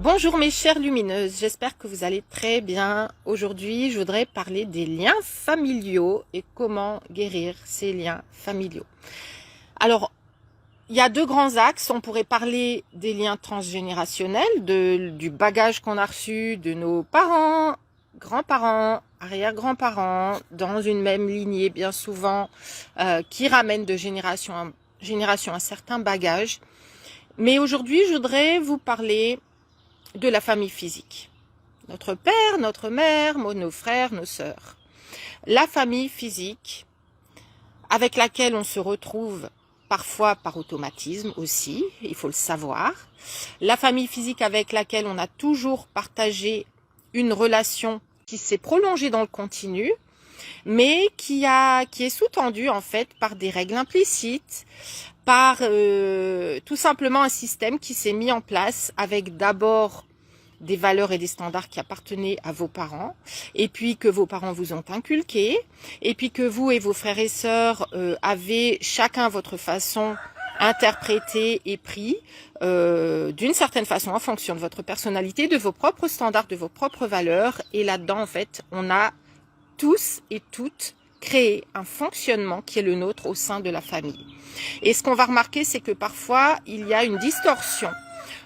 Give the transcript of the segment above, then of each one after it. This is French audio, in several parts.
Bonjour mes chères lumineuses, j'espère que vous allez très bien. Aujourd'hui, je voudrais parler des liens familiaux et comment guérir ces liens familiaux. Alors, il y a deux grands axes. On pourrait parler des liens transgénérationnels, du bagage qu'on a reçu de nos parents, grands-parents, arrière-grands-parents, dans une même lignée bien souvent, qui ramène de génération en génération un certain bagage. Mais aujourd'hui, je voudrais vous parler de la famille physique. Notre père, notre mère, nos frères, nos sœurs. La famille physique avec laquelle on se retrouve parfois par automatisme aussi, il faut le savoir. La famille physique avec laquelle on a toujours partagé une relation qui s'est prolongée dans le continu, mais qui est sous-tendue en fait par des règles implicites, par tout simplement un système qui s'est mis en place avec d'abord des valeurs et des standards qui appartenaient à vos parents, et puis que vos parents vous ont inculqués, et puis que vous et vos frères et sœurs avez chacun votre façon interprété et pris d'une certaine façon en fonction de votre personnalité, de vos propres standards, de vos propres valeurs. Et là-dedans, en fait, on a tous et toutes créé un fonctionnement qui est le nôtre au sein de la famille. Et ce qu'on va remarquer, c'est que parfois, il y a une distorsion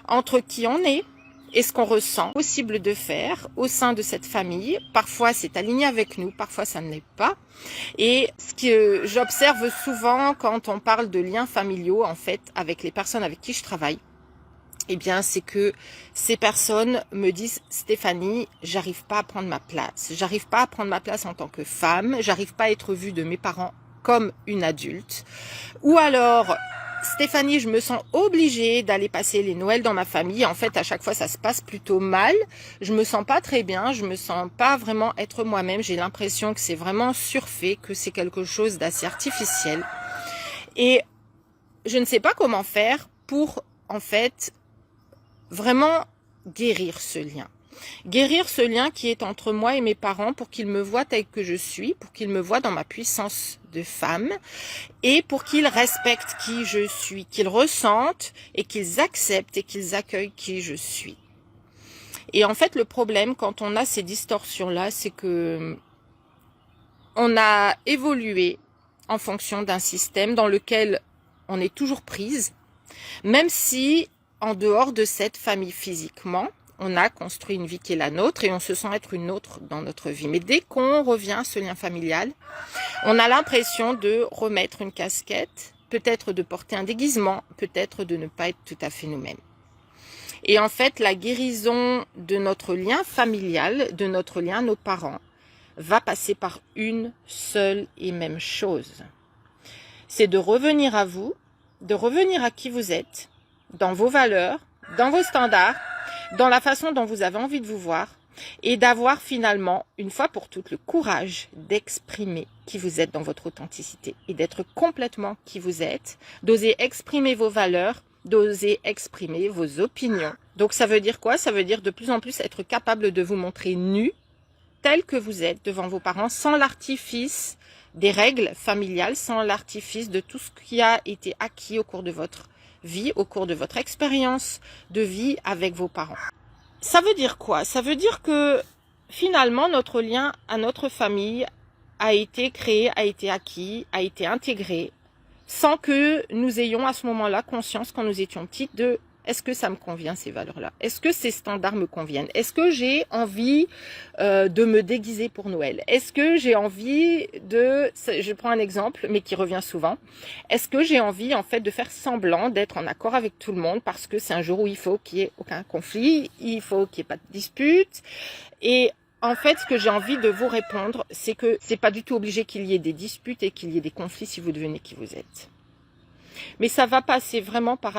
entre qui on est et ce qu'on ressent possible de faire au sein de cette famille. Parfois, c'est aligné avec nous, parfois ça ne l'est pas. Et ce que j'observe souvent quand on parle de liens familiaux, en fait, avec les personnes avec qui je travaille, eh bien, c'est que ces personnes me disent « Stéphanie, j'arrive pas à prendre ma place. J'arrive pas à prendre ma place en tant que femme. J'arrive pas à être vue de mes parents comme une adulte. » Ou alors, Stéphanie, je me sens obligée d'aller passer les Noëls dans ma famille. En fait, à chaque fois, ça se passe plutôt mal. Je me sens pas très bien. Je me sens pas vraiment être moi-même. J'ai l'impression que c'est vraiment surfait, que c'est quelque chose d'assez artificiel. Et je ne sais pas comment faire pour, en fait, vraiment guérir ce lien. Guérir ce lien qui est entre moi et mes parents pour qu'ils me voient tel que je suis, pour qu'ils me voient dans ma puissance de femme et pour qu'ils respectent qui je suis, qu'ils ressentent et qu'ils acceptent et qu'ils accueillent qui je suis. Et en fait, le problème quand on a ces distorsions-là, c'est que on a évolué en fonction d'un système dans lequel on est toujours prise, même si en dehors de cette famille physiquement, on a construit une vie qui est la nôtre et on se sent être une autre dans notre vie. Mais dès qu'on revient à ce lien familial, on a l'impression de remettre une casquette, peut-être de porter un déguisement, peut-être de ne pas être tout à fait nous-mêmes. Et en fait, la guérison de notre lien familial, de notre lien à nos parents, va passer par une seule et même chose. C'est de revenir à vous, de revenir à qui vous êtes, dans vos valeurs, dans vos standards, dans la façon dont vous avez envie de vous voir et d'avoir finalement, une fois pour toutes, le courage d'exprimer qui vous êtes dans votre authenticité et d'être complètement qui vous êtes, d'oser exprimer vos valeurs, d'oser exprimer vos opinions. Donc ça veut dire quoi? Ça veut dire de plus en plus être capable de vous montrer nu, tel que vous êtes devant vos parents, sans l'artifice des règles familiales, sans l'artifice de tout ce qui a été acquis au cours de votre vie, au cours de votre expérience de vie avec vos parents. Ça veut dire quoi? Ça veut dire que finalement notre lien à notre famille a été créé, a été acquis, a été intégré, sans que nous ayons à ce moment-là conscience quand nous étions petites de est-ce que ça me convient ces valeurs-là? Est-ce que ces standards me conviennent? Est-ce que j'ai envie de me déguiser pour Noël? Est-ce que j'ai envie de, je prends un exemple mais qui revient souvent, est-ce que j'ai envie en fait de faire semblant d'être en accord avec tout le monde parce que c'est un jour où il faut qu'il n'y ait aucun conflit, il faut qu'il n'y ait pas de dispute? Et en fait, ce que j'ai envie de vous répondre, c'est que c'est pas du tout obligé qu'il y ait des disputes et qu'il y ait des conflits si vous devenez qui vous êtes. Mais ça va passer vraiment par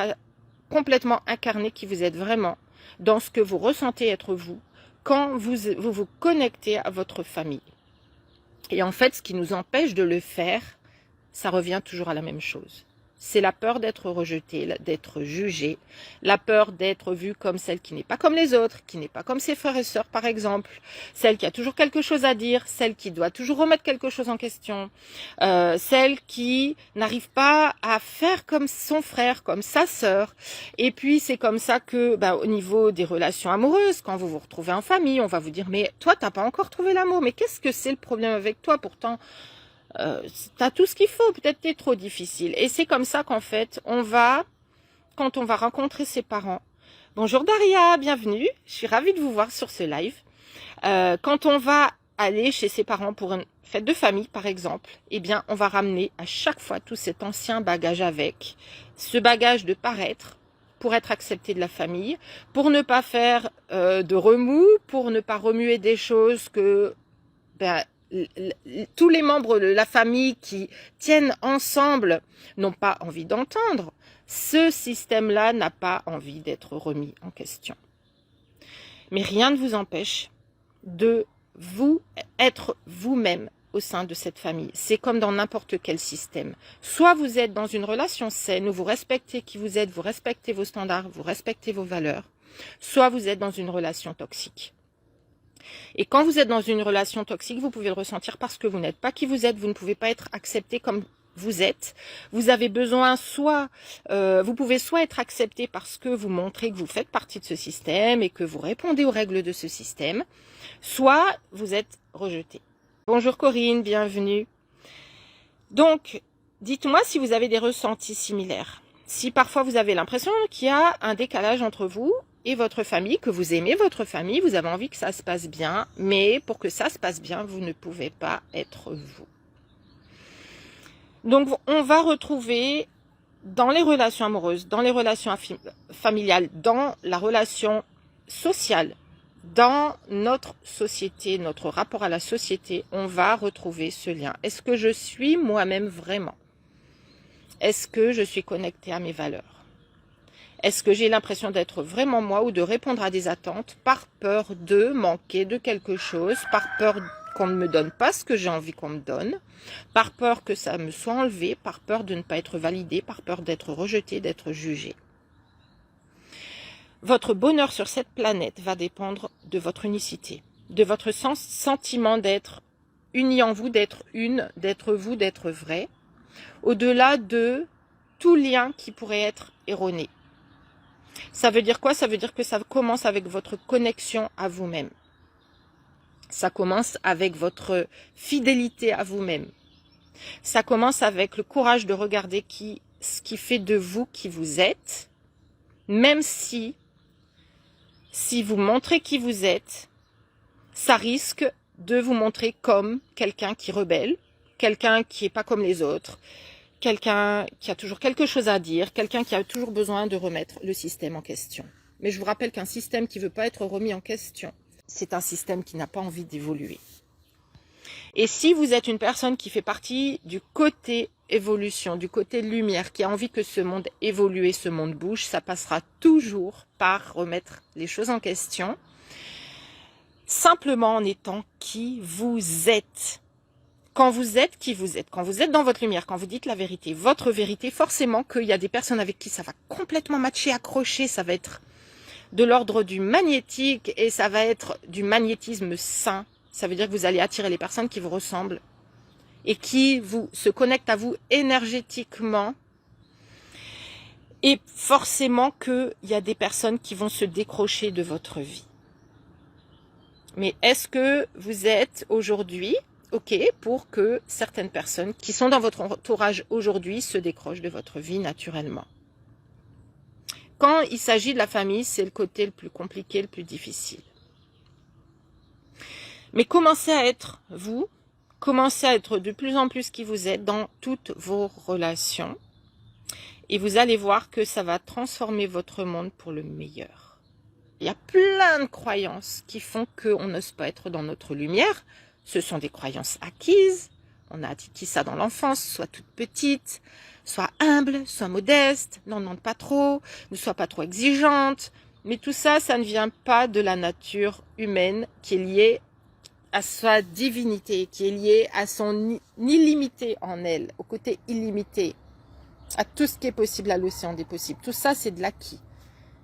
complètement incarner qui vous êtes vraiment dans ce que vous ressentez être vous quand vous connectez à votre famille. Et en fait, ce qui nous empêche de le faire, ça revient toujours à la même chose. C'est la peur d'être rejetée, d'être jugée, la peur d'être vue comme celle qui n'est pas comme les autres, qui n'est pas comme ses frères et sœurs par exemple, celle qui a toujours quelque chose à dire, celle qui doit toujours remettre quelque chose en question, celle qui n'arrive pas à faire comme son frère, comme sa sœur. Et puis c'est comme ça que au niveau des relations amoureuses, quand vous vous retrouvez en famille, on va vous dire mais toi t'as pas encore trouvé l'amour, mais qu'est-ce que c'est le problème avec toi pourtant? T'as tout ce qu'il faut, peut-être t'es trop difficile. Et c'est comme ça qu'en fait, quand on va rencontrer ses parents. Bonjour Daria, bienvenue. Je suis ravie de vous voir sur ce live. Quand on va aller chez ses parents pour une fête de famille, par exemple, eh bien, on va ramener à chaque fois tout cet ancien bagage avec. Ce bagage de paraître pour être accepté de la famille, pour ne pas faire de remous, pour ne pas remuer des choses que tous les membres de la famille qui tiennent ensemble n'ont pas envie d'entendre. Ce système-là n'a pas envie d'être remis en question. Mais rien ne vous empêche de vous être vous-même au sein de cette famille. C'est comme dans n'importe quel système. Soit vous êtes dans une relation saine où vous respectez qui vous êtes, vous respectez vos standards, vous respectez vos valeurs. Soit vous êtes dans une relation toxique. Et quand vous êtes dans une relation toxique, vous pouvez le ressentir parce que vous n'êtes pas qui vous êtes, vous ne pouvez pas être accepté comme vous êtes. Vous avez besoin vous pouvez soit être accepté parce que vous montrez que vous faites partie de ce système et que vous répondez aux règles de ce système, soit vous êtes rejeté. Bonjour Corinne, bienvenue. Donc, dites-moi si vous avez des ressentis similaires. Si parfois vous avez l'impression qu'il y a un décalage entre vous et votre famille, que vous aimez votre famille, vous avez envie que ça se passe bien, mais pour que ça se passe bien, vous ne pouvez pas être vous. Donc, on va retrouver dans les relations amoureuses, dans les relations familiales, dans la relation sociale, dans notre société, notre rapport à la société, on va retrouver ce lien. Est-ce que je suis moi-même vraiment? Est-ce que je suis connectée à mes valeurs? Est-ce que j'ai l'impression d'être vraiment moi ou de répondre à des attentes par peur de manquer de quelque chose, par peur qu'on ne me donne pas ce que j'ai envie qu'on me donne, par peur que ça me soit enlevé, par peur de ne pas être validé, par peur d'être rejeté, d'être jugé. Votre bonheur sur cette planète va dépendre de votre unicité, de votre sentiment d'être uni en vous, d'être une, d'être vous, d'être vrai, au-delà de tout lien qui pourrait être erroné. Ça veut dire quoi? Ça veut dire que ça commence avec votre connexion à vous-même. Ça commence avec votre fidélité à vous-même. Ça commence avec le courage de regarder ce qui fait de vous qui vous êtes, même si vous montrez qui vous êtes, ça risque de vous montrer comme quelqu'un qui rebelle, quelqu'un qui n'est pas comme les autres, quelqu'un qui a toujours quelque chose à dire, quelqu'un qui a toujours besoin de remettre le système en question. Mais je vous rappelle qu'un système qui ne veut pas être remis en question, c'est un système qui n'a pas envie d'évoluer. Et si vous êtes une personne qui fait partie du côté évolution, du côté lumière, qui a envie que ce monde évolue, ce monde bouge, ça passera toujours par remettre les choses en question, simplement en étant qui vous êtes. Quand vous êtes qui vous êtes, quand vous êtes dans votre lumière, quand vous dites la vérité, votre vérité, forcément qu'il y a des personnes avec qui ça va complètement matcher, accrocher, ça va être de l'ordre du magnétique et ça va être du magnétisme sain. Ça veut dire que vous allez attirer les personnes qui vous ressemblent et qui se connectent à vous énergétiquement. Et forcément qu'il y a des personnes qui vont se décrocher de votre vie. Mais est-ce que vous êtes aujourd'hui OK pour que certaines personnes qui sont dans votre entourage aujourd'hui se décrochent de votre vie naturellement? Quand il s'agit de la famille, c'est le côté le plus compliqué, le plus difficile. Mais commencez à être vous, commencez à être de plus en plus qui vous êtes dans toutes vos relations. Et vous allez voir que ça va transformer votre monde pour le meilleur. Il y a plein de croyances qui font qu'on n'ose pas être dans notre lumière. Ce sont des croyances acquises. On a acquis ça dans l'enfance, soit toute petite, soit humble, soit modeste, n'en demande pas trop, ne sois pas trop exigeante. Mais tout ça, ça ne vient pas de la nature humaine qui est liée à sa divinité, qui est liée à son illimité en elle, au côté illimité. à tout ce qui est possible à l'océan des possibles. Tout ça, c'est de l'acquis.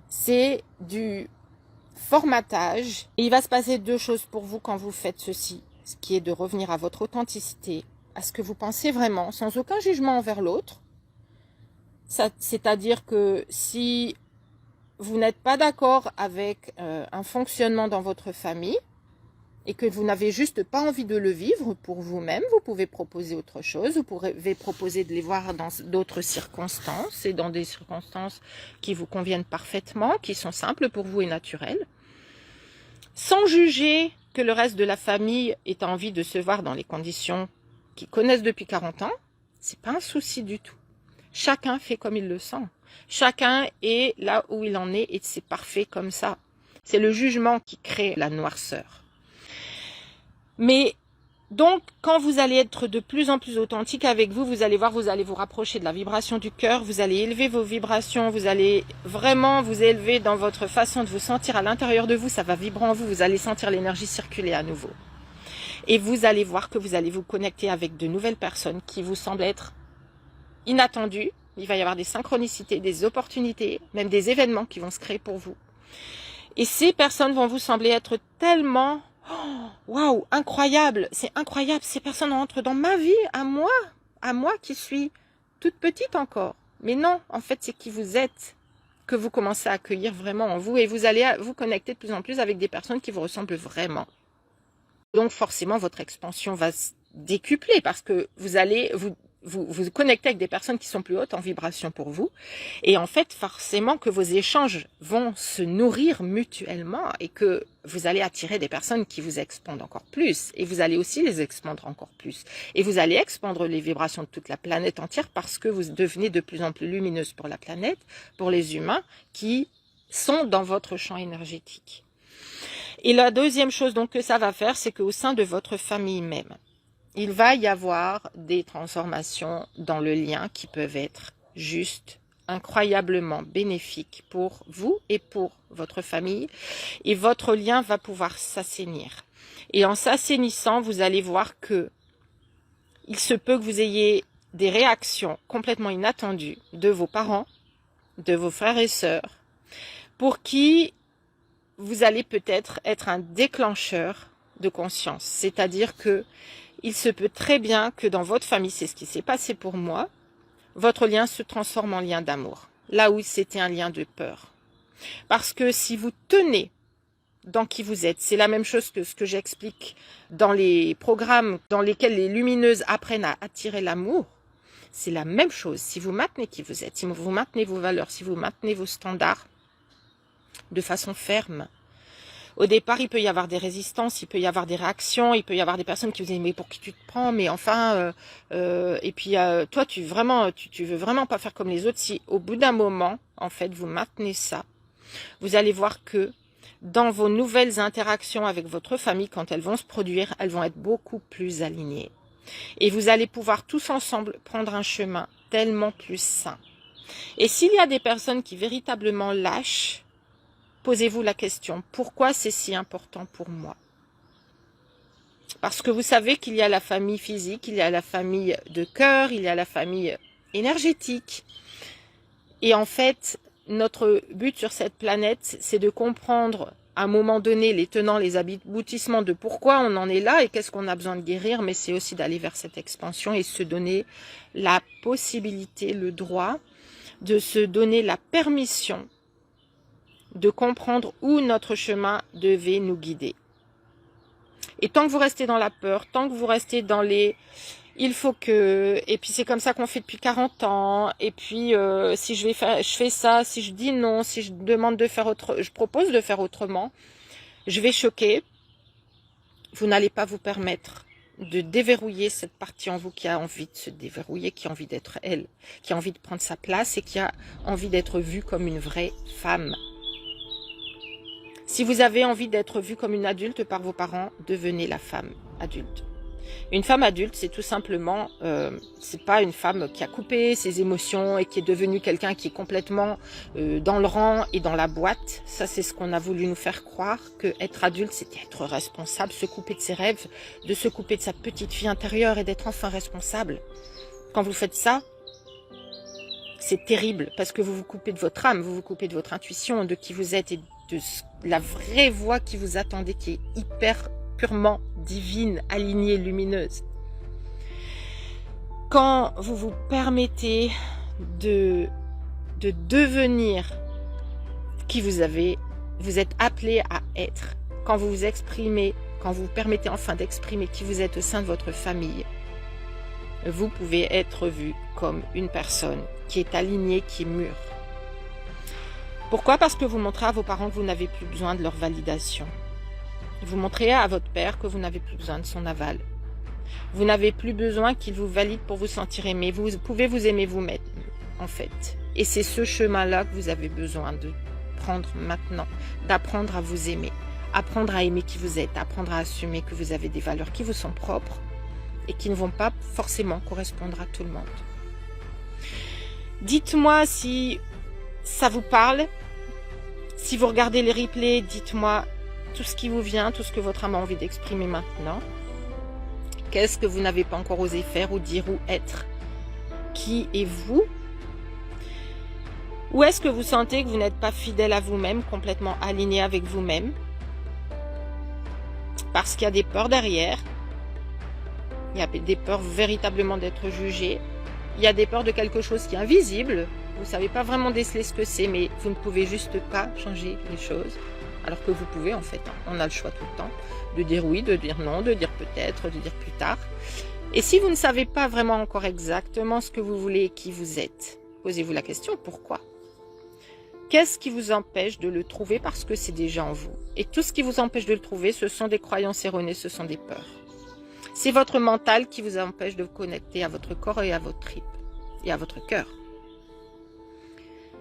C'est du formatage. Et il va se passer deux choses pour vous quand vous faites ceci, ce qui est de revenir à votre authenticité, à ce que vous pensez vraiment, sans aucun jugement envers l'autre. C'est-à-dire que si vous n'êtes pas d'accord avec un fonctionnement dans votre famille et que vous n'avez juste pas envie de le vivre pour vous-même, vous pouvez proposer autre chose. Vous pouvez proposer de les voir dans d'autres circonstances et dans des circonstances qui vous conviennent parfaitement, qui sont simples pour vous et naturelles. Sans juger que le reste de la famille ait envie de se voir dans les conditions qu'ils connaissent depuis 40 ans, c'est pas un souci du tout. Chacun fait comme il le sent. Chacun est là où il en est et c'est parfait comme ça. C'est le jugement qui crée la noirceur. Mais donc, quand vous allez être de plus en plus authentique avec vous, vous allez voir, vous allez vous rapprocher de la vibration du cœur, vous allez élever vos vibrations, vous allez vraiment vous élever dans votre façon de vous sentir à l'intérieur de vous, ça va vibrer en vous, vous allez sentir l'énergie circuler à nouveau. Et vous allez voir que vous allez vous connecter avec de nouvelles personnes qui vous semblent être inattendues. Il va y avoir des synchronicités, des opportunités, même des événements qui vont se créer pour vous. Et ces personnes vont vous sembler être tellement... Waouh, incroyable, c'est incroyable, ces personnes entrent dans ma vie, à moi qui suis toute petite encore. Mais non, en fait, c'est qui vous êtes que vous commencez à accueillir vraiment en vous et vous allez vous connecter de plus en plus avec des personnes qui vous ressemblent vraiment. Donc forcément, votre expansion va se décupler parce que vous allez vous connecter avec des personnes qui sont plus hautes en vibration pour vous. Et en fait, forcément que vos échanges vont se nourrir mutuellement et que vous allez attirer des personnes qui vous expandent encore plus. Et vous allez aussi les expandre encore plus. Et vous allez expandre les vibrations de toute la planète entière parce que vous devenez de plus en plus lumineuse pour la planète, pour les humains qui sont dans votre champ énergétique. Et la deuxième chose donc que ça va faire, c'est qu'au sein de votre famille même, il va y avoir des transformations dans le lien qui peuvent être juste incroyablement bénéfiques pour vous et pour votre famille. Et votre lien va pouvoir s'assainir. Et en s'assainissant, vous allez voir que il se peut que vous ayez des réactions complètement inattendues de vos parents, de vos frères et sœurs, pour qui vous allez peut-être être un déclencheur de conscience. C'est-à-dire que il se peut très bien que dans votre famille, c'est ce qui s'est passé pour moi, votre lien se transforme en lien d'amour, là où c'était un lien de peur. Parce que si vous tenez dans qui vous êtes, c'est la même chose que ce que j'explique dans les programmes dans lesquels les lumineuses apprennent à attirer l'amour, c'est la même chose. Si vous maintenez qui vous êtes, si vous maintenez vos valeurs, si vous maintenez vos standards de façon ferme, au départ, il peut y avoir des résistances, il peut y avoir des réactions, il peut y avoir des personnes qui vous disent mais pour qui tu te prends, mais enfin, et puis toi tu veux vraiment pas faire comme les autres. Si au bout d'un moment, en fait, vous maintenez ça, vous allez voir que dans vos nouvelles interactions avec votre famille, quand elles vont se produire, elles vont être beaucoup plus alignées. Et vous allez pouvoir tous ensemble prendre un chemin tellement plus sain. Et s'il y a des personnes qui véritablement lâchent, posez-vous la question, pourquoi c'est si important pour moi? Parce que vous savez qu'il y a la famille physique, il y a la famille de cœur, il y a la famille énergétique. Et en fait, notre but sur cette planète, c'est de comprendre à un moment donné les tenants, les aboutissements de pourquoi on en est là et qu'est-ce qu'on a besoin de guérir, mais c'est aussi d'aller vers cette expansion et se donner la possibilité, le droit de se donner la permission de comprendre où notre chemin devait nous guider. Et tant que vous restez dans la peur, tant que vous restez dans les il faut que, et puis c'est comme ça qu'on fait depuis 40 ans, et puis si je fais ça, si je dis non, si je demande de faire je propose de faire autrement, je vais choquer. Vous n'allez pas vous permettre de déverrouiller cette partie en vous qui a envie de se déverrouiller, qui a envie d'être elle, qui a envie de prendre sa place et qui a envie d'être vue comme une vraie femme. Si vous avez envie d'être vue comme une adulte par vos parents, devenez la femme adulte. Une femme adulte, c'est tout simplement, c'est pas une femme qui a coupé ses émotions et qui est devenue quelqu'un qui est complètement dans le rang et dans la boîte. Ça, c'est ce qu'on a voulu nous faire croire, que être adulte, c'était être responsable, se couper de ses rêves, de se couper de sa petite fille intérieure et d'être enfin responsable. Quand vous faites ça, c'est terrible parce que vous vous coupez de votre âme, vous vous coupez de votre intuition, de qui vous êtes et de la vraie voix qui vous attendait, qui est hyper purement divine, alignée, lumineuse. Quand vous vous permettez de devenir qui vous êtes appelé à être, quand vous vous exprimez, quand vous vous permettez enfin d'exprimer qui vous êtes au sein de votre famille, vous pouvez être vu comme une personne qui est alignée, qui est mûre. Pourquoi? Parce que vous montrez à vos parents que vous n'avez plus besoin de leur validation. Vous montrez à votre père que vous n'avez plus besoin de son aval. Vous n'avez plus besoin qu'il vous valide pour vous sentir aimé. Vous pouvez vous aimer vous-même, en fait. Et c'est ce chemin-là que vous avez besoin de prendre maintenant, d'apprendre à vous aimer, apprendre à aimer qui vous êtes, apprendre à assumer que vous avez des valeurs qui vous sont propres et qui ne vont pas forcément correspondre à tout le monde. Dites-moi si ça vous parle. Si vous regardez les replays, dites-moi tout ce qui vous vient, tout ce que votre âme a envie d'exprimer maintenant. Qu'est-ce que vous n'avez pas encore osé faire ou dire ou être? Qui êtes-vous? Ou est-ce que vous sentez que vous n'êtes pas fidèle à vous-même, complètement aligné avec vous-même? Parce qu'il y a des peurs derrière. Il y a des peurs véritablement d'être jugé. Il y a des peurs de quelque chose qui est invisible. Vous ne savez pas vraiment déceler ce que c'est, mais vous ne pouvez juste pas changer les choses. Alors que vous pouvez en fait. On a le choix tout le temps de dire oui, de dire non, de dire peut-être, de dire plus tard. Et si vous ne savez pas vraiment encore exactement ce que vous voulez et qui vous êtes, posez-vous la question, pourquoi? Qu'est-ce qui vous empêche de le trouver? Parce que c'est déjà en vous. Et tout ce qui vous empêche de le trouver, ce sont des croyances erronées, ce sont des peurs. C'est votre mental qui vous empêche de vous connecter à votre corps et à votre tripes et à votre cœur.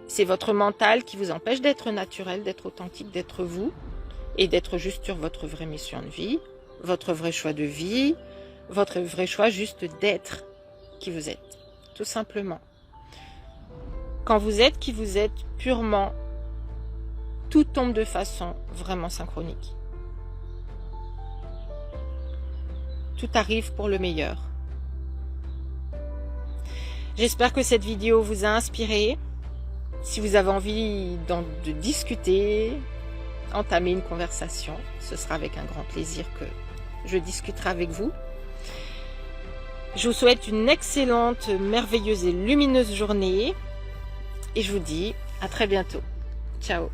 C'est votre mental qui vous empêche d'être naturel, d'être authentique, d'être vous et d'être juste sur votre vraie mission de vie, votre vrai choix de vie, votre vrai choix juste d'être qui vous êtes, tout simplement. Quand vous êtes qui vous êtes purement, tout tombe de façon vraiment synchronique. Tout arrive pour le meilleur. J'espère que cette vidéo vous a inspiré. Si vous avez envie de discuter, entamer une conversation, ce sera avec un grand plaisir que je discuterai avec vous. Je vous souhaite une excellente, merveilleuse et lumineuse journée. Et je vous dis à très bientôt. Ciao.